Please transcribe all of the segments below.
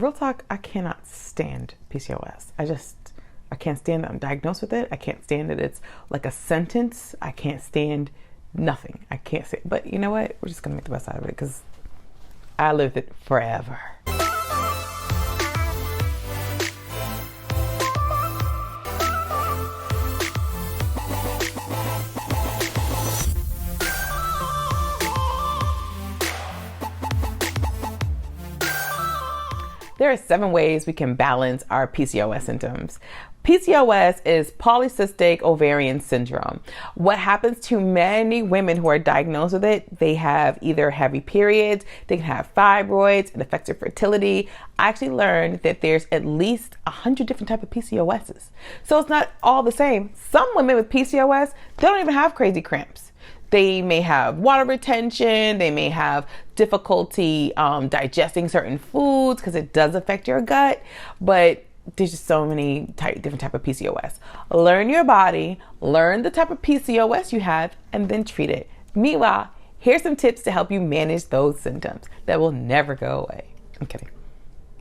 real talk, I cannot stand PCOS. I can't stand that I'm diagnosed with it. I can't stand that it's like a sentence. I can't stand nothing. I can't say, but you know what? We're just gonna make the best out of it because I lived it forever. There are 7 ways we can balance our PCOS symptoms. PCOS is Polycystic Ovarian Syndrome. What happens to many women who are diagnosed with it, they have either heavy periods, they can have fibroids, it affects their fertility. I actually learned that there's at least 100 different types of PCOSs. So it's not all the same. Some women with PCOS, they don't even have crazy cramps. They may have water retention, they may have difficulty digesting certain foods because it does affect your gut, but there's just so many different type of PCOS. Learn your body, learn the type of PCOS you have, and then treat it. Meanwhile, here's some tips to help you manage those symptoms that will never go away. I'm kidding.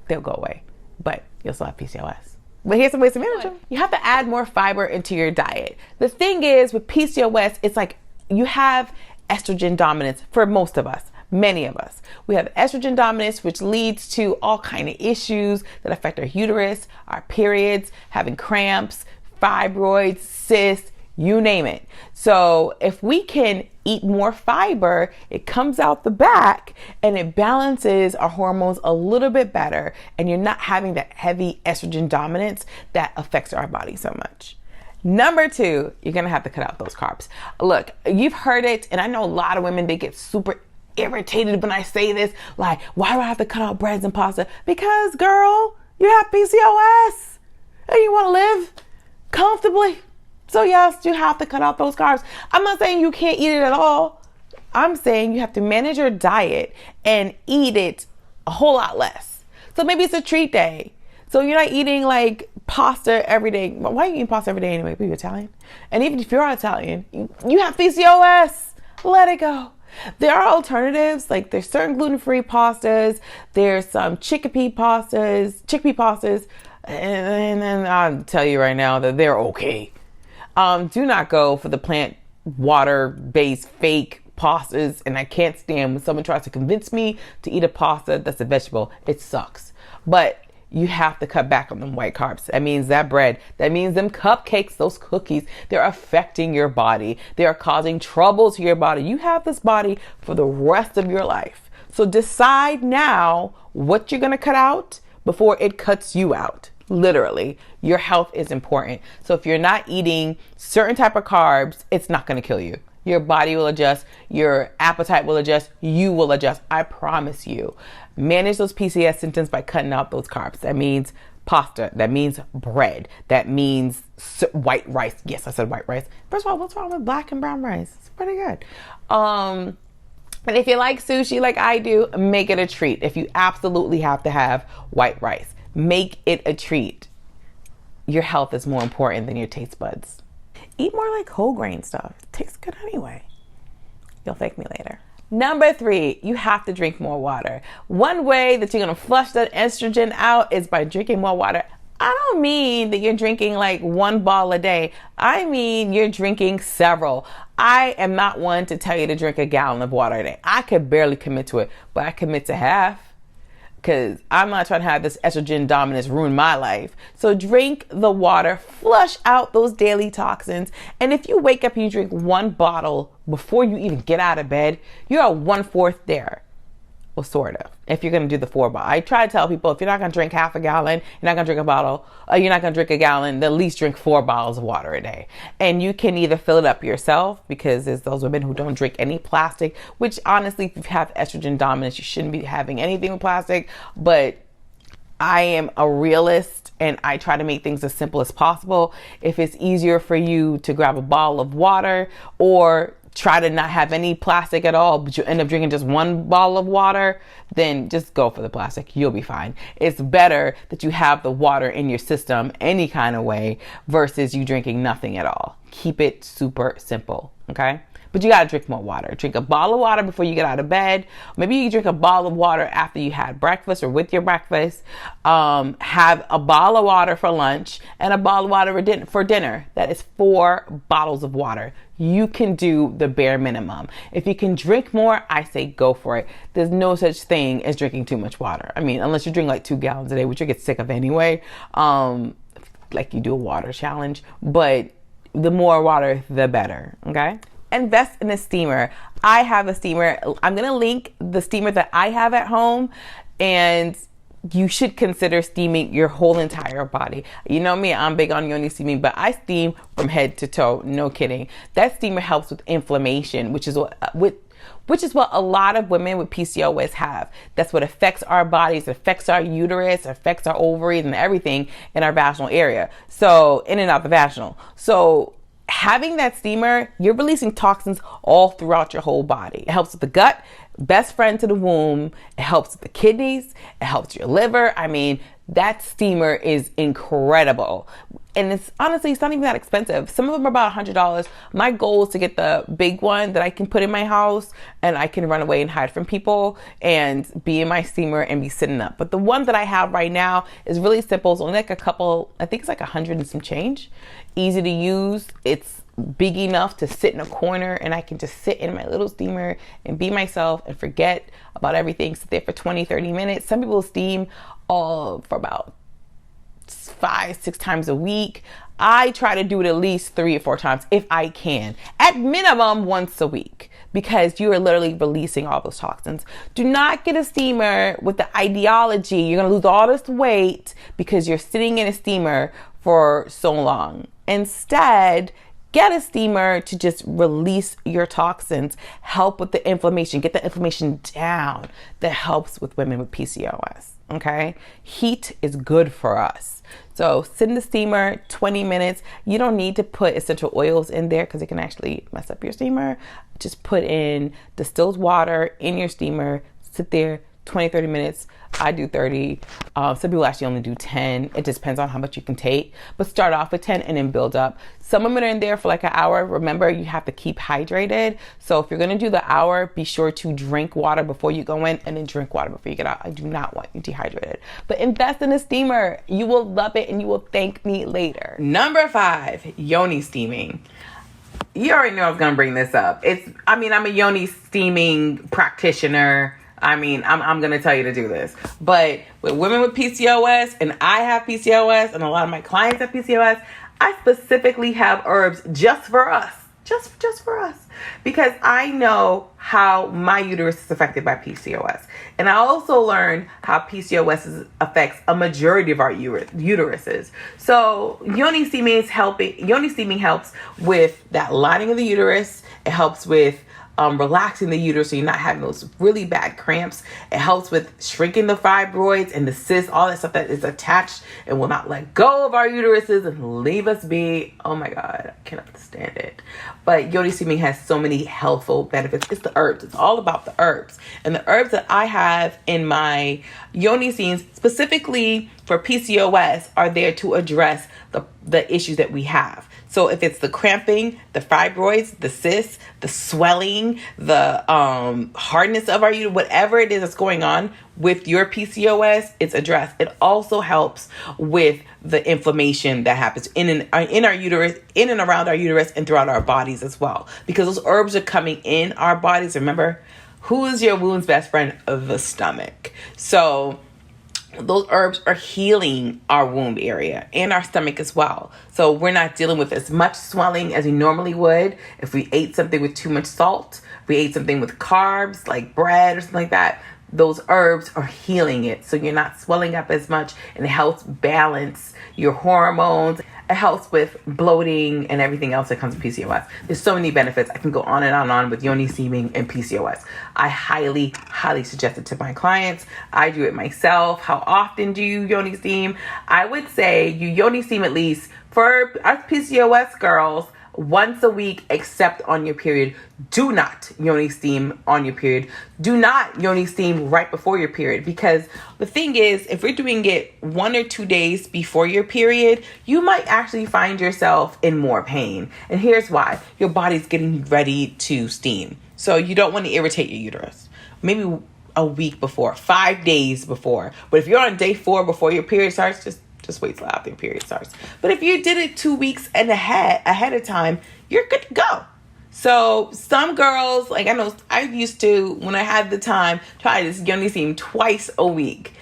They'll go away, but you'll still have PCOS. But here's some ways to manage them. You have to add more fiber into your diet. The thing is with PCOS, it's like you have estrogen dominance for most of us. Many of us. We have estrogen dominance, which leads to all kind of issues that affect our uterus, our periods, having cramps, fibroids, cysts, you name it. So if we can eat more fiber, it comes out the back and it balances our hormones a little bit better, and you're not having that heavy estrogen dominance that affects our body so much. Number 2, you're gonna have to cut out those carbs. Look, you've heard it, and I know a lot of women, they get super irritated when I say this, like, why do I have to cut out breads and pasta? Because, girl, you have PCOS and you want to live comfortably. So yes, you have to cut out those carbs. I'm not saying you can't eat it at all. I'm saying you have to manage your diet and eat it a whole lot less. So maybe it's a treat day. So you're not eating like pasta every day. Why are you eating pasta every day anyway? Are you Italian? And even if you're Italian, you have PCOS. Let it go. There are alternatives, like there's certain gluten-free pastas, there's some chickpea pastas, and then I'll tell you right now that they're okay. Do not go for the plant water-based fake pastas, and I can't stand when someone tries to convince me to eat a pasta that's a vegetable. It sucks. But you have to cut back on them white carbs. That means that bread. That means them cupcakes, those cookies. They're affecting your body. They are causing trouble to your body. You have this body for the rest of your life. So decide now what you're going to cut out before it cuts you out. Literally, your health is important. So if you're not eating certain type of carbs, it's not going to kill you. Your body will adjust. Your appetite will adjust. You will adjust. I promise you. Manage those PCOS symptoms by cutting out those carbs. That means pasta. That means bread. That means white rice. Yes, I said white rice. First of all, what's wrong with black and brown rice? It's pretty good. And if you like sushi like I do, make it a treat. If you absolutely have to have white rice, make it a treat. Your health is more important than your taste buds. Eat more like whole grain stuff. It tastes good anyway. You'll thank me later. Number 3, you have to drink more water. One way that you're going to flush that estrogen out is by drinking more water. I don't mean that you're drinking like 1 bottle a day. I mean you're drinking several. I am not one to tell you to drink a gallon of water a day. I could barely commit to it, but I commit to half. Because I'm not trying to have this estrogen dominance ruin my life. So drink the water, flush out those daily toxins. And if you wake up and you drink 1 bottle before you even get out of bed, you're at 1/4 there. Well, sort of. If you're going to do the 4 bottle. I try to tell people, if you're not going to drink half a gallon, you're not going to drink a bottle, you're not going to drink a gallon, then at least drink 4 bottles of water a day. And you can either fill it up yourself, because there's those women who don't drink any plastic, which honestly, if you have estrogen dominance, you shouldn't be having anything with plastic. But I am a realist and I try to make things as simple as possible. If it's easier for you to grab a bottle of water or try to not have any plastic at all, but you end up drinking just 1 bottle of water, then just go for the plastic. You'll be fine. It's better that you have the water in your system any kind of way versus you drinking nothing at all. Keep it super simple, okay? but you gotta drink more water. Drink a bottle of water before you get out of bed. Maybe you drink a bottle of water after you had breakfast or with your breakfast. Have a bottle of water for lunch and a bottle of water for dinner. That is 4 bottles of water. You can do the bare minimum. If you can drink more, I say go for it. There's no such thing as drinking too much water. I mean, unless you drink like 2 gallons a day, which you get sick of anyway. Like you do a water challenge, but the more water, the better. Okay. Invest in a steamer. I have a steamer. I'm going to link the steamer that I have at home, and you should consider steaming your whole entire body. You know me, I'm big on Yoni steaming, but I steam from head to toe. No kidding. That steamer helps with inflammation, which is what a lot of women with PCOS have. That's what affects our bodies. It affects our uterus, affects our ovaries and everything in our vaginal area. So in and out the vaginal. So having that steamer, you're releasing toxins all throughout your whole body. It helps with the gut, best friend to the womb. It helps with the kidneys. It helps your liver. I mean, that steamer is incredible. And it's honestly, it's not even that expensive. Some of them are about $100. My goal is to get the big one that I can put in my house and I can run away and hide from people and be in my steamer and be sitting up. But the one that I have right now is really simple. It's only like a couple, I think it's like 100 and some change. Easy to use. It's big enough to sit in a corner and I can just sit in my little steamer and be myself and forget about everything. Sit there for 20, 30 minutes. Some people steam all for about 5-6 times a week. I try to do it at least 3 or 4 times if I can, at minimum once a week, because you are literally releasing all those toxins. Do not get a steamer with the ideology you're going to lose all this weight because you're sitting in a steamer for so long. Instead, get a steamer to just release your toxins, help with the inflammation, get the inflammation down. That helps with women with PCOS. Okay, heat is good for us. So sit in the steamer 20 minutes. You don't need to put essential oils in there because it can actually mess up your steamer. Just put in distilled water in your steamer, sit there 20, 30 minutes. I do 30. Some people actually only do 10. It just depends on how much you can take. But start off with 10 and then build up. Some women are in there for like an hour. Remember, you have to keep hydrated. So if you're going to do the hour, be sure to drink water before you go in and then drink water before you get out. I do not want you dehydrated. But invest in a steamer. You will love it and you will thank me later. Number 5, Yoni steaming. You already know I was going to bring this up. I'm a Yoni steaming practitioner. I mean, I'm going to tell you to do this. But with women with PCOS, and I have PCOS, and a lot of my clients have PCOS, I specifically have herbs just for us. Just for us. Because I know how my uterus is affected by PCOS. And I also learned how PCOS affects a majority of our uteruses. So Yoni steaming helps with that lining of the uterus. It helps with relaxing the uterus so you're not having those really bad cramps. It helps with shrinking the fibroids and the cysts, all that stuff that is attached and will not let go of our uteruses and leave us be. Oh my God, I cannot stand it. But Yoni steaming has so many healthful benefits. It's the herbs. It's all about the herbs. And the herbs that I have in my Yoni steams, specifically for PCOS, are there to address the issues that we have. So if it's the cramping, the fibroids, the cysts, the swelling, the hardness of our uterus, whatever it is that's going on with your PCOS, it's addressed. It also helps with the inflammation that happens in our uterus, in and around our uterus, and throughout our bodies as well. Because those herbs are coming in our bodies. Remember, who is your wound's best friend? The stomach. So those herbs are healing our womb area and our stomach as well. So we're not dealing with as much swelling as we normally would if we ate something with too much salt, if we ate something with carbs like bread or something like that. Those herbs are healing it. So you're not swelling up as much, and it helps balance your hormones. It helps with bloating and everything else that comes with PCOS. There's so many benefits. I can go on and on with Yoni steaming and PCOS. I highly, highly suggest it to my clients. I do it myself. How often do you Yoni steam? I would say you Yoni steam at least, for us PCOS girls, once a week except on your period. Do not yoni steam on your period. Do not yoni steam right before your period, because the thing is, if you're doing it 1 or 2 days before your period, you might actually find yourself in more pain. And here's why. Your body's getting ready to steam. So you don't want to irritate your uterus. Maybe a week before, 5 days before. But if you're on day 4 before your period starts, just wait till after your period starts. But if you did it 2 weeks and ahead of time, you're good to go. So some girls, like I know I used to, when I had the time, try this yoni steam twice a week.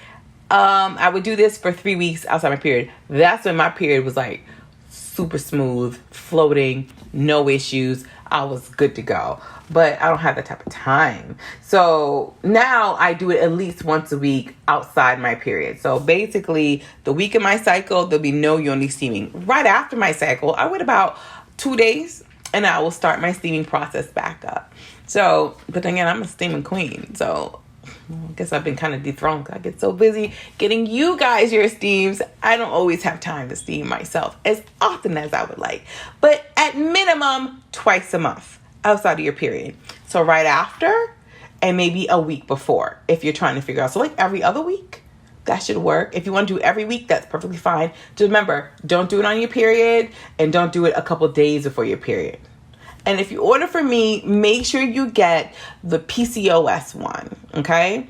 I would do this for 3 weeks outside my period. That's when my period was like super smooth, floating, no issues. I was good to go. But I don't have that type of time. So now I do it at least once a week outside my period. So basically, the week of my cycle, there'll be no yoni steaming. Right after my cycle, I wait about 2 days and I will start my steaming process back up. So, but again, I'm a steaming queen. So I guess I've been kind of dethroned. I get so busy getting you guys your steams. I don't always have time to steam myself as often as I would like. But at minimum, twice a month outside of your period. So right after and maybe a week before, if you're trying to figure out. So like every other week, that should work. If you want to do every week, that's perfectly fine. Just remember, don't do it on your period and don't do it a couple days before your period. And if you order from me, make sure you get the PCOS one, okay?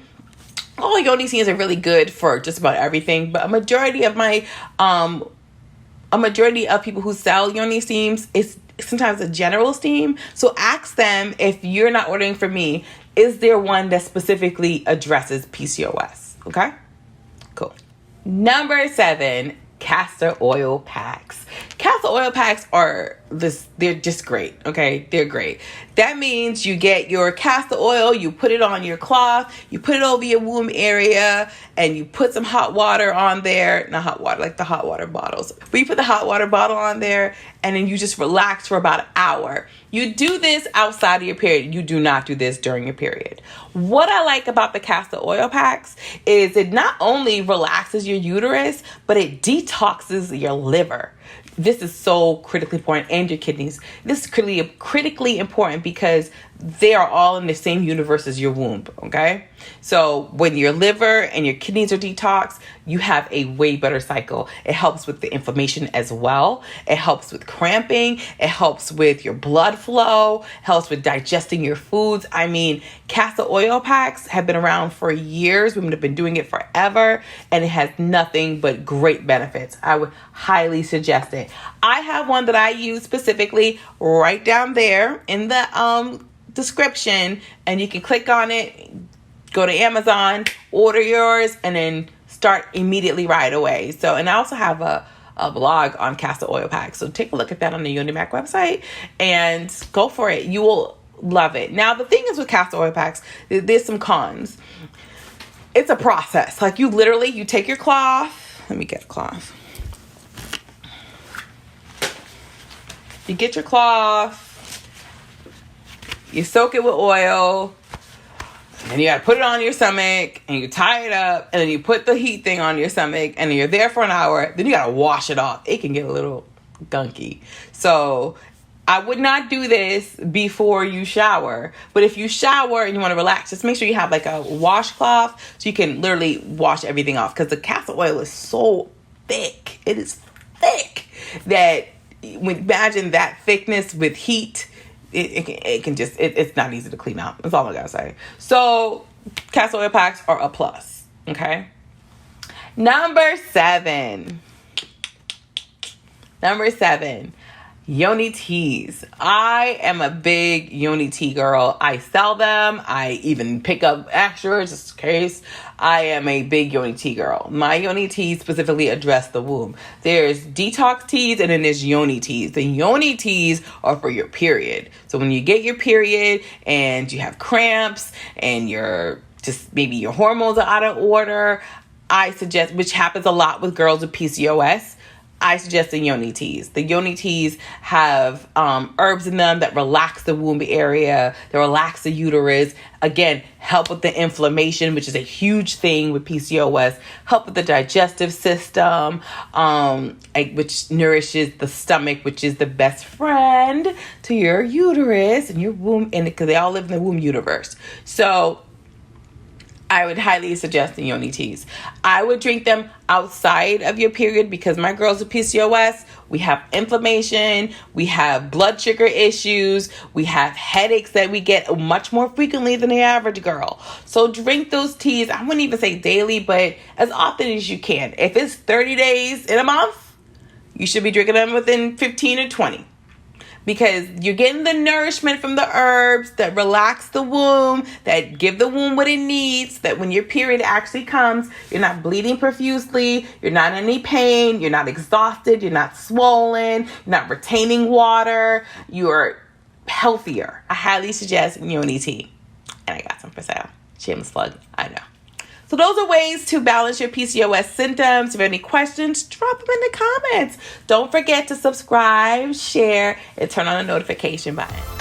All yoni steams are really good for just about everything, but a majority of people who sell yoni steams is sometimes a general steam. So ask them, if you're not ordering from me, is there one that specifically addresses PCOS? Okay? Cool. Number 7, castor oil packs. Castor oil packs they're just great, okay? They're great. That means you get your castor oil, you put it on your cloth, you put it over your womb area, and you put some hot water on there. Not hot water, like the hot water bottles. But you put the hot water bottle on there, and then you just relax for about an hour. You do this outside of your period. You do not do this during your period. What I like about the castor oil packs is it not only relaxes your uterus, but it detoxes your liver. This is so critically important, and your kidneys. This is critically important because they are all in the same universe as your womb, okay? So when your liver and your kidneys are detoxed, you have a way better cycle. It helps with the inflammation as well. It helps with cramping. It helps with your blood flow. Helps with digesting your foods. I mean, castor oil packs have been around for years. Women have been doing it forever, and it has nothing but great benefits. I would highly suggest it. I have one that I use specifically right down there in the description, and you can click on it, go to Amazon, order yours, and then start immediately right away. So, and I also have a blog on castor oil packs. So take a look at that on the Yoni Mack website and go for it. You will love it. Now, the thing is with castor oil packs, there's some cons. It's a process. Like you take your cloth. Let me get a cloth. You get your cloth. You soak it with oil, and you got to put it on your stomach, and you tie it up, and then you put the heat thing on your stomach, and then you're there for an hour. Then you got to wash it off. It can get a little gunky. So I would not do this before you shower. But if you shower and you want to relax, just make sure you have like a washcloth so you can literally wash everything off. Because the castor oil is so thick. It is thick that imagine that thickness with heat. It's not easy to clean out. That's all I gotta say. So castor oil packs are a plus. Okay. Number 7. Yoni teas. I am a big Yoni tea girl. I sell them. I even pick up extras just in case. I am a big Yoni tea girl. My Yoni teas specifically address the womb. There's detox teas and then there's Yoni teas. The Yoni teas are for your period. So when you get your period and you have cramps and maybe your hormones are out of order, I suggest, which happens a lot with girls with PCOS, I suggest the Yoni Teas. The Yoni Teas have herbs in them that relax the womb area, that relax the uterus. Again, help with the inflammation, which is a huge thing with PCOS. Help with the digestive system, which nourishes the stomach, which is the best friend to your uterus and your womb, and because they all live in the womb universe. So I would highly suggest the Yoni Teas. I would drink them outside of your period because my girls with PCOS, we have inflammation, we have blood sugar issues, we have headaches that we get much more frequently than the average girl. So drink those teas. I wouldn't even say daily, but as often as you can. If it's 30 days in a month, you should be drinking them within 15 or 20. Because you're getting the nourishment from the herbs that relax the womb, that give the womb what it needs, that when your period actually comes, you're not bleeding profusely, you're not in any pain, you're not exhausted, you're not swollen, you're not retaining water, you're healthier. I highly suggest Yoni Tea. And I got some for sale. Shameless plug, I know. So those are ways to balance your PCOS symptoms. If you have any questions, drop them in the comments. Don't forget to subscribe, share, and turn on the notification button.